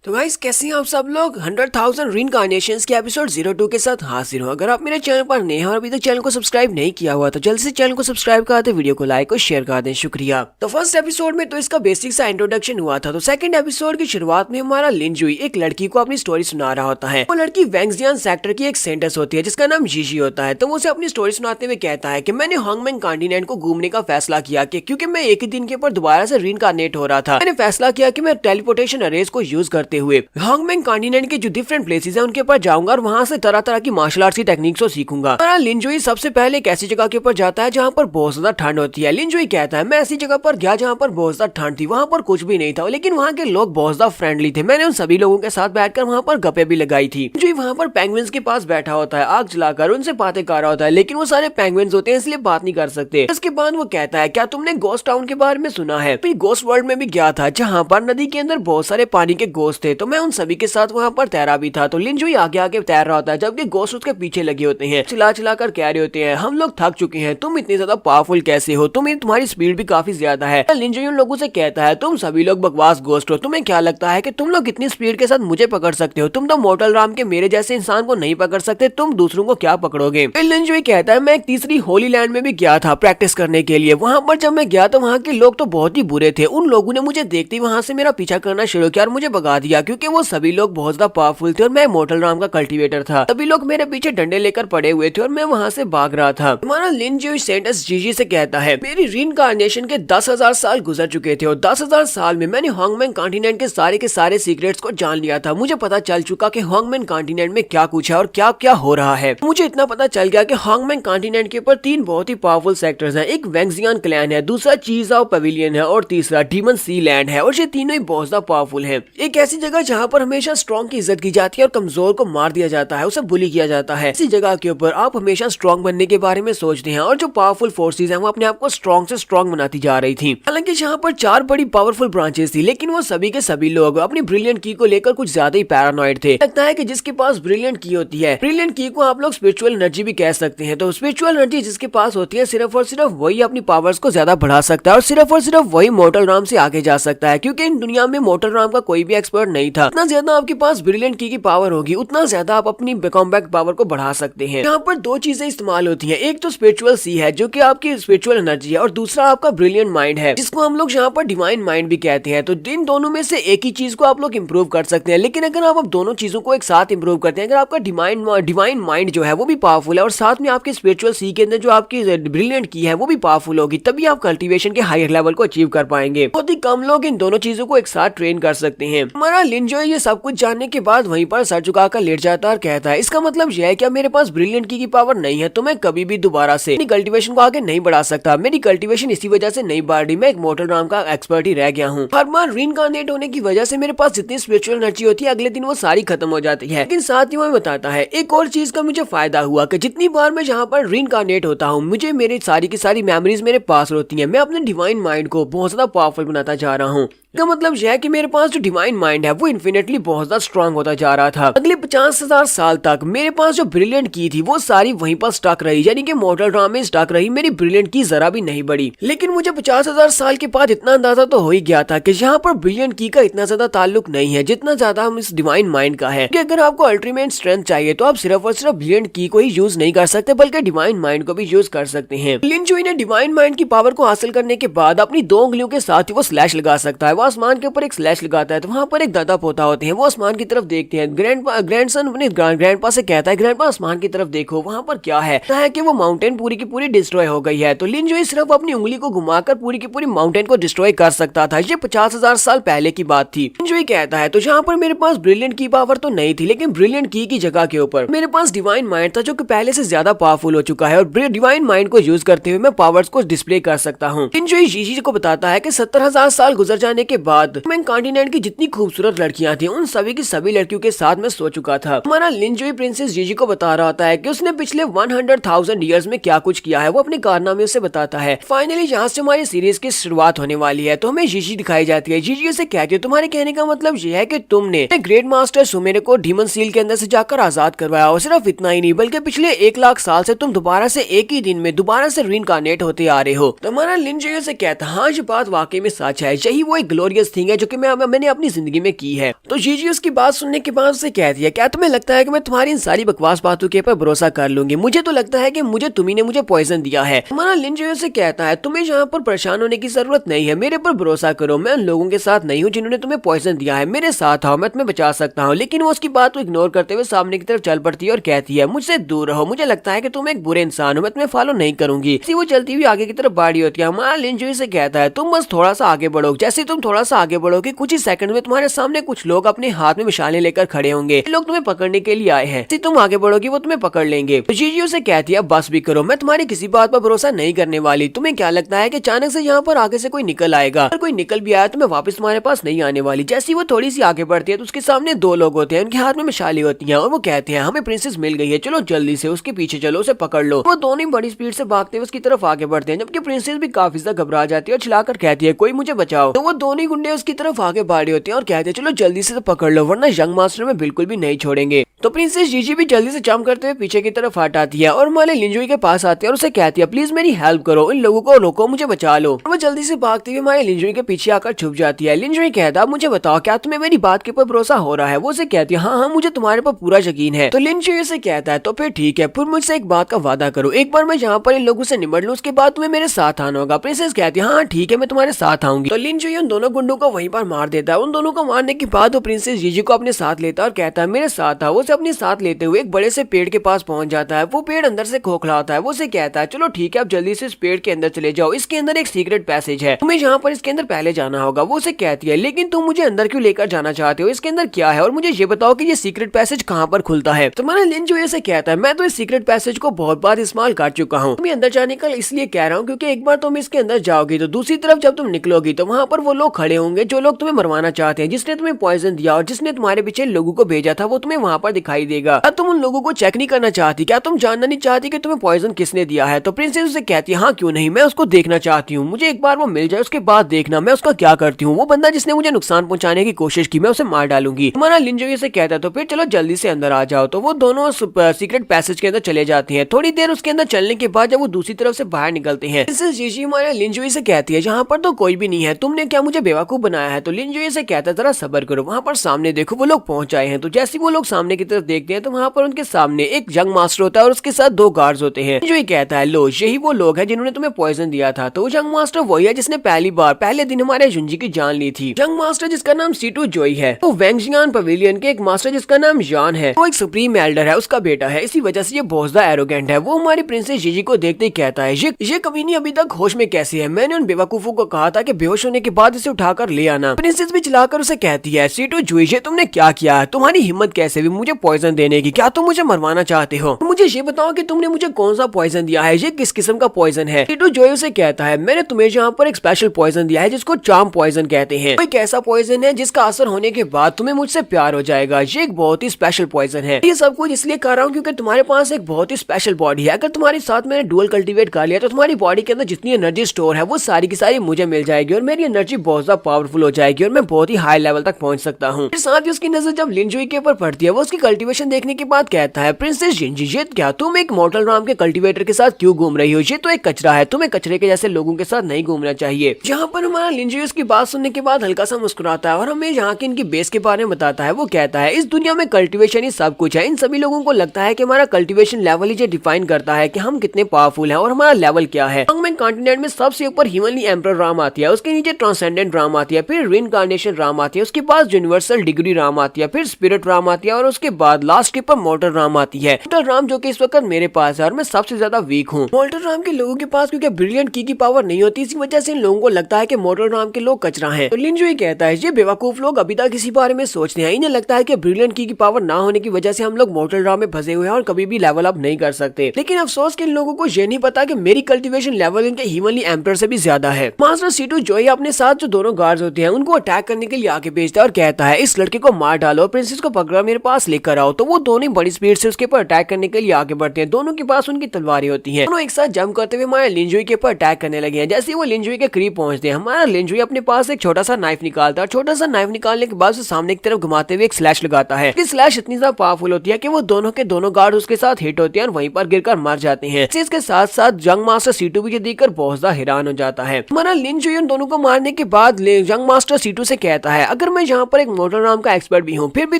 तो गाइस कैसे हैं आप सब लोग 100,000 रीइंकार्नेशंस के एपिसोड 02 के साथ हाजिर हूं। अगर आप मेरे चैनल पर नए हैं और अभी तक चैनल को सब्सक्राइब नहीं किया हुआ तो जल्द से चैनल को सब्सक्राइब कर दे, वीडियो को लाइक और शेयर कर दें, शुक्रिया। तो फर्स्ट एपिसोड में तो इसका बेसिक सा इंट्रोडक्शन हुआ था। तो सेकंड एपिसोड की शुरुआत में हमारा लिनजुई एक लड़की को अपनी स्टोरी सुना रहा होता है। वो लड़की वेंगजियान सेक्टर की एक सेंटर्स होती है जिसका नाम जीजी होता है। तो वो उसे अपनी स्टोरी सुनाते हुए कहता है कि मैंने हांगमेंग कॉन्टिनेंट को घूमने का फैसला किया क्योंकि मैं एक ही दिन के ऊपर दोबारा से रीइंकार्नेट हो रहा था। मैंने फैसला किया कि मैं टेलीपोर्टेशन अरेज को यूज करते हुए हांगमेंग कॉन्टिनेंट के जो डिफरेंट प्लेसेस हैं उनके ऊपर जाऊंगा और वहां से तरह तरह की मार्शल आर्ट्स की टेक्निक्स को सीखूंगा। हमारा लिनजुई सबसे पहले एक ऐसी जगह के ऊपर जाता है जहाँ पर बहुत ज्यादा ठंड होती है। लिनजुई कहता है मैं ऐसी जगह पर गया जहाँ पर बहुत ज्यादा ठंड थी, वहाँ पर कुछ भी नहीं था लेकिन वहाँ के लोग बहुत ज्यादा फ्रेंडली थे। मैंने उन सभी लोगों के साथ बैठकर वहाँ पर गप्पे भी लगाई थी। लिनजुई वहाँ पर पेंगुइन्स के पास बैठा होता है, आग जलाकर उनसे बातें कर रहा होता है, लेकिन वो सारे पेंगुइन्स होते हैं इसलिए बात नहीं कर सकते। इसके बाद वो कहता है क्या तुमने गोस्ट टाउन के बारे में सुना है? गोस्ट वर्ल्ड में भी गया था जहाँ पर नदी के अंदर बहुत सारे पानी के गोस्ट थे, तो मैं उन सभी के साथ वहाँ पर तैरा भी था। तो लिनजुई आगे आगे तैर रहा होता है जबकि गोस्ट उसके पीछे लगे होते हैं, चिल्ला चिल्ला कर कह रहे होते हैं हम लोग थक चुके हैं, तुम इतने ज्यादा पावरफुल कैसे हो, तुम्हारी स्पीड भी काफी ज्यादा है। लिनजुई उन लोगों से कहता है तुम सभी लोग बकवास गोस्ट हो, तुम्हें क्या लगता है कि तुम लोग इतनी स्पीड के साथ मुझे पकड़ सकते हो? तुम तो मोर्टल राम के मेरे जैसे इंसान को नहीं पकड़ सकते, तुम दूसरों को क्या पकड़ोगे? लिनजुई कहता है मैं एक तीसरी होली लैंड में भी गया था प्रैक्टिस करने के लिए। वहां पर जब मैं गया तो वहां के लोग तो बहुत ही बुरे थे। उन लोगों ने मुझे देखते ही वहां से मेरा पीछा करना शुरू किया और मुझे भगा दिया क्योंकि वो सभी लोग बहुत ज्यादा पावरफुल थे और मैं मोर्टल राम का कल्टीवेटर था। सभी लोग मेरे पीछे डंडे लेकर पड़े हुए थे और मैं वहां से भाग रहा था। हमारा लिनजुई सेंटस जीजी से कहता है मेरी रीइंकार्नेशन के 10,000 साल गुजर चुके थे और 10,000 साल में मैंने हांगमेंग कॉन्टिनेंट के सारे सीक्रेट्स को जान लिया था। मुझे पता चल चुका कि हांगमेंग कॉन्टिनेंट में क्या कुछ है और क्या क्या हो रहा है। मुझे इतना पता चल गया कि हांगमेंग कॉन्टिनेंट के ऊपर 3 बहुत ही पावरफुल सेक्टर्स हैं। एक वेंगजियान क्लैन है, दूसरा चीजाओ पवेलियन है और तीसरा डीमन सी लैंड है। और ये तीनों ही बहुत ज्यादा पावरफुल है। एक ऐसी जगह जहाँ पर हमेशा स्ट्रॉन्ग की इज्जत की जाती है और कमजोर को मार दिया जाता है, उसे बुली किया जाता है। इसी जगह के ऊपर आप हमेशा स्ट्रॉन्ग बनने के बारे में सोचते हैं और जो पावरफुल फोर्सेस हैं वो अपने आप को स्ट्रॉन्ग से स्ट्रॉन्ग बनाती जा रही थी। हालांकि यहाँ पर 4 बड़ी पावरफुल ब्रांचेस थी लेकिन वो सभी के सभी लोग अपनी ब्रिलियंट की को लेकर कुछ ज्यादा ही पैरानॉइड थे। लगता है कि जिसके पास ब्रिलियंट की होती है, ब्रिलियंट की को आप लोग स्पिरिचुअल एनर्जी भी कह सकते हैं। तो स्पिरिचुअल एनर्जी जिसके पास होती है सिर्फ और सिर्फ वही अपनी पावर्स को ज्यादा बढ़ा सकता है और सिर्फ वही मोर्टल राम से आगे जा सकता है क्योंकि इन दुनिया में मोर्टल राम का कोई भी एक्सपर्ट नहीं था। जितना ज्यादा आपके पास ब्रिलियंट की पावर होगी उतना ज्यादा आप अपनी कॉम्बैट पावर को बढ़ा सकते हैं। यहाँ पर 2 चीजें इस्तेमाल होती हैं, एक तो स्पिरिचुअल सी है जो कि आपकी स्पिरिचुअल एनर्जी है और दूसरा आपका ब्रिलियंट माइंड है जिसको हम लोग यहाँ पर डिवाइन माइंड भी कहते हैं। तो इन दोनों में से एक ही चीज को आप लोग इंप्रूव कर सकते हैं, लेकिन अगर आप दोनों चीजों को एक साथ इंप्रूव करते हैं, अगर आपका डिवाइन माइंड जो है वो भी पावरफुल है और साथ में आपके स्पिरिचुअल सी के अंदर जो आपकी ब्रिलियंट की है वो भी पावरफुल होगी, तभी आप कल्टीवेशन के हायर लेवल को अचीव कर पाएंगे। बहुत ही कम लोग इन दोनों चीजों को एक साथ ट्रेन कर सकते हैं। हमारा लिनजुई ये सब कुछ जानने के बाद वहीं पर सर झुकाकर लेट जाता है और कहता है इसका मतलब यह है क्या मेरे पास ब्रिलियंट की पावर नहीं है तो मैं कभी भी दोबारा से अपनी कल्टीवेशन को आगे नहीं बढ़ा सकता। मेरी कल्टीवेशन इसी वजह से नहीं बढ़ रही, मैं एक मोर्टल राम का एक्सपर्ट ही रह गया हूँ। हर बार रीइंकार्नेट होने की वजह से मेरे पास जितनी स्पिरिचुअल एनर्जी होती है अगले दिन वो सारी खत्म हो जाती है। लेकिन साथ ही वो बताता है एक और चीज का मुझे फायदा हुआ कि जितनी बार मैं यहाँ पर रीइंकार्नेट होता हूँ मुझे मेरी सारी की सारी मेमोरीज मेरे पास होती है। मैं अपने डिवाइन माइंड को बहुत ज्यादा पावरफुल बनाता जा रहा हूँ। इसका मतलब यह है कि मेरे पास जो डिवाइन माइंड है वो इन्फिनिटली बहुत ज्यादा स्ट्रांग होता जा रहा था। अगले 50,000 साल तक मेरे पास जो ब्रिलियंट की थी वो सारी वहीं पर स्टक रही, यानी कि मोर्टल राम में स्टक रही, मेरी ब्रिलियंट की जरा भी नहीं बढ़ी। लेकिन मुझे 50,000 साल के बाद इतना अंदाजा तो हो ही गया था कि यहाँ पर ब्रिलियंट की का इतना ज्यादा ताल्लुक नहीं है जितना ज्यादा हम इस डिवाइन माइंड का है। कि अगर आपको अल्टीमेट स्ट्रेंथ चाहिए तो आप सिर्फ और सिर्फ ब्रिलियंट की को ही यूज नहीं कर सकते बल्कि डिवाइन माइंड को भी यूज कर सकते हैं। लिनजुई ने डिवाइन माइंड की पावर को हासिल करने के बाद अपनी 2 उंगलियों के साथ ही वो स्लैश लगा सकता है। वो आसमान के ऊपर एक स्लैश लगाता है तो वहाँ पर एक दादा पोता होते हैं, वो आसमान की तरफ देखते हैं। ग्रैंडसन अपने ग्रैंडपा से कहता है ग्रैंडपा आसमान की तरफ देखो वहाँ पर क्या है कि वो माउंटेन पूरी की पूरी डिस्ट्रॉय हो गई है। तो लिनजुई सिर्फ अपनी उंगली को घुमाकर पूरी की पूरी माउंटेन को डिस्ट्रॉय कर सकता था। ये 50,000 साल पहले की बात थी। लिनजुई कहता है तो यहाँ पर मेरे पास ब्रिलियंट की पावर तो नहीं थी लेकिन ब्रिलियंट की जगह के ऊपर मेरे पास डिवाइन माइंड था जो कि पहले से ज्यादा पावरफुल हो चुका है और डिवाइन माइंड को यूज करते हुए मैं पावर्स को डिस्प्ले कर सकता हूँ। लिनजुई जीजी को बताता है कि 70,000 साल गुजर जाने के बाद मैं कॉन्टिनेंट की जितनी खूबसूरत लड़कियां थी उन सभी की सभी लड़कियों के साथ मैं सो चुका था। हमारा लिनजुई प्रिंसेस जीजी को बता रहा होता है कि उसने पिछले 100,000 ईयर्स में क्या कुछ किया है, वो अपने कारनामे से बताता है। फाइनली यहाँ से हमारी सीरीज की शुरुआत होने वाली है तो हमें जीजी दिखाई जाती है। जीजी उसे कहती है तुम्हारे कहने का मतलब ये है कि तुमने ग्रेट मास्टर सुमेर को डीमन सील के अंदर से जाकर आजाद करवाया और सिर्फ इतना ही नहीं बल्कि पिछले 1 लाख साल से तुम दोबारा से एक ही दिन में दोबारा से रीइंकार्नेट होते आ रहे हो। तो हमारा लिनजुई से कहता हाँ ये बात वाकई में सच है, यही वो एक ग्लोरियस थिंग है जो कि मैंने अपनी जिंदगी में की है। तो जीजी उसकी बात सुनने के बाद उससे कहती है क्या तुम्हें लगता है कि मैं तुम्हारी इन सारी बकवास बातों के ऊपर भरोसा कर लूंगी? मुझे तो लगता है कि तुम्ही ने मुझे पॉइजन दिया है। हमारा लिन जो से कहता है तुम्हें यहाँ पर परेशान होने की जरूरत नहीं है, मेरे पर भरोसा करो, मैं उन लोगों के साथ नहीं हूँ जिन्होंने तुम्हें पॉइजन दिया है, मेरे साथ आओ, मैं तुम्हें बचा सकता हूँ। लेकिन वो उसकी बात को इग्नोर करते हुए सामने की तरफ चल पड़ती है और कहती है मुझसे दूर रहो, मुझे लगता है कि तुम एक बुरे इंसान हो, मैं तुम्हें फॉलो नहीं करूंगी। वो चलती हुई आगे की तरफ बढ़ी होती है। हमारा लिन जो से कहता है तुम बस थोड़ा सा आगे बढ़ो, जैसे तुम थोड़ा सा आगे बढ़ोगे कुछ ही सेकंड में तुम्हारे सामने कुछ लोग अपने हाथ में मिसालें लेकर खड़े होंगे, लोग तुम्हें पकड़ने के लिए आए हैं, तुम आगे बढ़ोगी वो तुम्हें पकड़ लेंगे। तो जीजी उसे कहती है बस भी करो, मैं तुम्हारी किसी बात पर भरोसा नहीं करने वाली। तुम्हें क्या लगता है कि अचानक से यहाँ पर आगे से कोई निकल आएगा? अगर कोई निकल भी आया तो मैं वापस तुम्हारे पास नहीं आने वाली। जैसी वो थोड़ी सी आगे बढ़ती है तो उसके सामने दो लोग होते हैं, उनके हाथ में मिसालें होती हैं और वो कहते हैं हमें प्रिंसेस मिल गई है, चलो जल्दी से उसके पीछे चलो, उसे पकड़ लो। वो दोनों बड़ी स्पीड से भागते हुए उसकी तरफ आगे बढ़ते हैं, जबकि प्रिंसेस भी काफी ज्यादा घबरा जाती है और चिल्लाकर कहती है कोई मुझे बचाओ। तो वो दोनों गुंडे उसकी तरफ आगे बढ़े होते हैं और कहते हैं चलो जल्दी से पकड़ लो वरना यंग मास्टर में बिल्कुल भी नहीं छोड़ेंगे। तो प्रिंसेस जीजी भी जल्दी से जंप करते हुए पीछे की तरफ हट आती है और माले लिंजुई के पास आती है और उसे कहती है प्लीज मेरी हेल्प करो, इन लोगों को रोको, मुझे बचा लो। वो जल्दी से भागती हुई माले लिंजुई के पीछे आकर छुप जाती है। लिंजुई कहता है मुझे बताओ क्या तुम्हें मेरी बात के ऊपर भरोसा हो रहा है? वो उसे कहती है हाँ मुझे तुम्हारे पर पूरा यकीन है। तो लिंजुई से कहता है तो फिर ठीक है, फिर मुझसे एक बात का वादा करो, एक बार मैं यहाँ पर इन लोगों से निपट लूं उसके बाद तुम्हें मेरे साथ आना होगा। प्रिंसेस कहती है हाँ ठीक है मैं तुम्हारे साथ आऊंगी। तो लिंजुई उन दोनों गुंडों को वहीं पर मार देता है। उन दोनों को मारने के बाद वो प्रिंसेस जीजी को अपने साथ लेता है और कहता है मेरे साथ आओ। वो उसे अपने साथ लेते हुए एक बड़े से पेड़ के पास पहुंच जाता है। वो पेड़ अंदर से खोखला होता है। वो उसे कहता है चलो ठीक है आप जल्दी से इस पेड़ के अंदर चले जाओ, इसके अंदर एक सीक्रेट पैसेज है, तुम्हें यहाँ पर इसके अंदर पहले जाना होगा। वो उसे कहती है लेकिन तुम मुझे अंदर क्यों लेकर जाना चाहते हो, इसके अंदर क्या है और मुझे ये बताओ कि ये सीक्रेट पैसेज कहाँ पर खुलता है। तुम्हारा लिन जो ऐसे कहता है मैं तो इस सीक्रेट पैसेज को बहुत बार इस्तेमाल कर चुका हूँ, तुम्हें अंदर जाने का इसलिए कह रहा हूँ क्योंकि एक बार तुम इसके अंदर जाओगी तो दूसरी तरफ जब तुम निकलोगी तो वहाँ पर वो लोग खड़े होंगे जो लोग तुम्हें मरवाना चाहते हैं, जिसने तुम्हें पॉइजन दिया और जिसने तुम्हारे पीछे लोगों को भेजा था वो तुम्हें वहाँ पर दिखाई देगा। क्या तुम उन लोगों को चेक नहीं करना चाहती? क्या तुम जानना नहीं चाहती कि तुम्हें पॉइजन किसने दिया है? तो प्रिंसेस उसे कहती है हाँ क्यों नहीं, मैं उसको देखना चाहती हूँ, मुझे एक बार वो मिल जाए उसके बाद देखना मैं उसका क्या करती हूँ। वो बंदा जिसने मुझे नुकसान पहुंचाने की कोशिश की मैं उसे मार डालूंगी। हमारा लिन जो से कहता है तो फिर चलो जल्दी से अंदर आ जाओ। तो वो दोनों सीक्रेट पैसेज के अंदर चले जाते हैं। थोड़ी देर उसके अंदर चलने के बाद जब वो दूसरी तरफ से बाहर निकलते हैं प्रिंसेस जीजी हमारे लिन जो से कहती है यहाँ पर तो कोई भी नहीं है, तुमने क्या मुझे बेवकूफ बनाया है? तो लिन जो से कहता है जरा सब्र करो, वहाँ पर सामने देखो वो लोग पहुंच आए हैं। तो जैसे वो लोग सामने की तरफ देखते हैं तो वहाँ पर उनके सामने एक यंग मास्टर होता है और उसके साथ दो गार्ड्स होते हैं। जो कहता है लो यही वो लोग हैं जिन्होंने तुम्हें पॉइजन दिया था। तो यंग मास्टर वही है जिसने पहले दिन हमारे जुंजी की जान ली थी। यंग मास्टर जिसका नाम सीटू जोई है, तो वेंगजियान पवेलियन के एक मास्टर जिसका नाम जान है, वो एक सुप्रीम एल्डर है, उसका बेटा है। इसी वजह से ये बहुत ज्यादा एरोगेंट है। वो हमारी प्रिंसेस जीजी को देखते ही कहता है ये कभी नहीं अभी तक होश में कैसे है? मैंने उन बेवकूफों को कहा था कि बेहोश होने के बाद इसे उठाकर ले आना। प्रिंसेस भी चिल्लाकर उसे कहती है सीटू जोई ये तुमने क्या किया है? तुम्हारी हिम्मत कैसे हुई मुझे पॉइजन देने की? क्या तुम मुझे मरवाना चाहते हो? मुझे ये बताओ कि तुमने मुझे कौन सा पॉइजन दिया है, ये किस किस्म का पॉइजन है? सीटू जोई उसे कहता है मैंने तुम्हें यहाँ पर एक स्पेशल पॉइजन दिया है जिसको चार्म पॉइजन कहते हैं। एक ऐसा पॉइजन है जिसका असर होने के बाद तुम्हें मुझसे प्यार हो जाएगा। ये एक बहुत ही स्पेशल पॉइजन है। ये सब कुछ इसलिए कर रहा हूँ क्योंकि तुम्हारे पास एक बहुत ही स्पेशल बॉडी है। अगर तुम्हारे साथ मैंने डुअल कल्टीवेट कर लिया तो तुम्हारी बॉडी के अंदर जितनी एनर्जी स्टोर है वो सारी की सारी मुझे मिल जाएगी और मेरी एनर्जी बहुत ज्यादा पावरफुल हो जाएगी और मैं बहुत ही हाई लेवल तक पहुंच सकता हूँ। साथ ही उसकी नजर जब लिनजुई के ऊपर पड़ती है वो उसकी कल्टीवेशन देखने के बाद कहता है प्रिंसेस जिंजी ये क्या तुम एक मॉर्टल राम के कल्टीवेटर के साथ क्यों घूम रही हो? ये तो एक कचरा है, तुम्हें कचरे के जैसे लोगों के साथ नहीं घूमना चाहिए। यहाँ पर हमारा लिनजुई उसकी बात सुनने के बाद हल्का सा मुस्कुराता है और हमें यहाँ की इनकी बेस के बारे में बताता है। वो कहता है इस दुनिया में कल्टीवेशन ही सब कुछ है। इन सभी लोगों को लगता है कि हमारा कल्टीवेशन लेवल ही डिफाइन करता है कि हम कितने पावरफुल हैं और हमारा लेवल क्या है। हांगमैन कॉन्टिनेंट में सबसे ऊपर ह्यूमनली एम्परर राम आती है, उसके नीचे ट्रांसेंडेंट राम आती है, फिर रीइंकार्नेशन राम आती है, उसके बाद यूनिवर्सल डिग्री राम आती है, फिर स्पिरिट राम आती है और उसके बाद लास्ट के पर मोर्टल राम आती है। मोर्टल राम जो कि इस वक्त मेरे पास है और मैं सबसे ज्यादा वीक हूँ। मोर्टल राम के लोगों के पास क्योंकि ब्रिलियंट की पावर नहीं होती, इसी वजह से इन लोगों को लगता है कि मोर्टल राम के लोग कचरा हैं। तो लिनजुई कहता है ये बेवकूफ लोग अभी तक इसी बारे में सोचते हैं। इन्हें लगता है कि ब्रिलियंट की पावर ना होने की वजह से हम लोग मोर्टल राम में फंसे हुए हैं और कभी भी लेवल अप नहीं कर सकते। लेकिन अफसोस कि इन लोगों को ये नहीं पता कि मेरी कल्टीवेशन लेवल इनके ह्यूमनली एम्परर से भी ज्यादा है। मास्टर सीटू जोई अपने साथ जो दोनों गार्ड्स होते हैं उनको अटैक करने के लिए आगे भेजता है और कहता है इस लड़के को मार डालो, प्रिंसेस को पकड़ा मेरे पास लेकर आओ। तो वो दोनों बड़ी स्पीड से उसके ऊपर अटैक करने के लिए आगे बढ़ते हैं। दोनों के पास उनकी तलवारें होती हैं। दोनों एक साथ जंप करते हुए हमारे लिंजुई के ऊपर अटैक करने लगे हैं। जैसे वो लिंजुई के करीब पहुंचते हैं, हमारा लिंजुई अपने पास एक छोटा सा नाइफ निकालता है। छोटा सा नाइफ निकालने के बाद सामने की तरफ घुमाते हुए एक स्लैश लगाता है। स्लैश इतनी ज्यादा पावरफुल होती है कि वो दोनों के दोनों गार्ड उसके साथ हिट होते हैं और वहीं पर गिरकर मर जाते हैं। इसके साथ साथ जंग मास्टर सीटू भी देखकर बहुत ज्यादा हैरान हो जाता है। हमारा लिंजुई उन दोनों को मारने के बाद जंग मास्टर सीटू से कहता है, अगर मैं यहाँ पर एक मोर्टल राम का एक्सपर्ट भी हूँ, फिर भी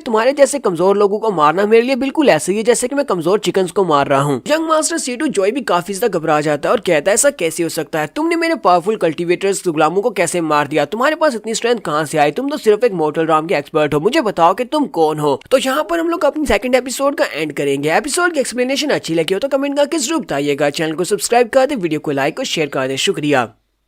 तुम्हारे जैसे कमजोर लोगों को मारना मेरे लिए बिल्कुल ऐसे ही जैसे कि मैं कमजोर चिकन्स को मार रहा हूँ। जंग मास्टर सीटू जोई भी काफी ज्यादा घबरा जाता है और कहता है, ऐसा कैसे हो सकता है? तुमने मेरे पावरफुल कल्टीवेटर्स गुलामों को कैसे मार दिया? तुम्हारे पास इतनी स्ट्रेंथ कहाँ से आई? तुम तो सिर्फ एक मोर्टल राम के एक्सपर्ट हो। मुझे बताओ कि तुम कौन हो? तो यहाँ पर हम लोग अपनी सेकंड एपिसोड का एंड करेंगे। एपिसोड की एक्सप्लेनेशन अच्छी लगी हो तो कमेंट करके जरूर बताइएगा। चैनल को सब्सक्राइब कर दे, वीडियो को लाइक और शेयर कर दे। शुक्रिया।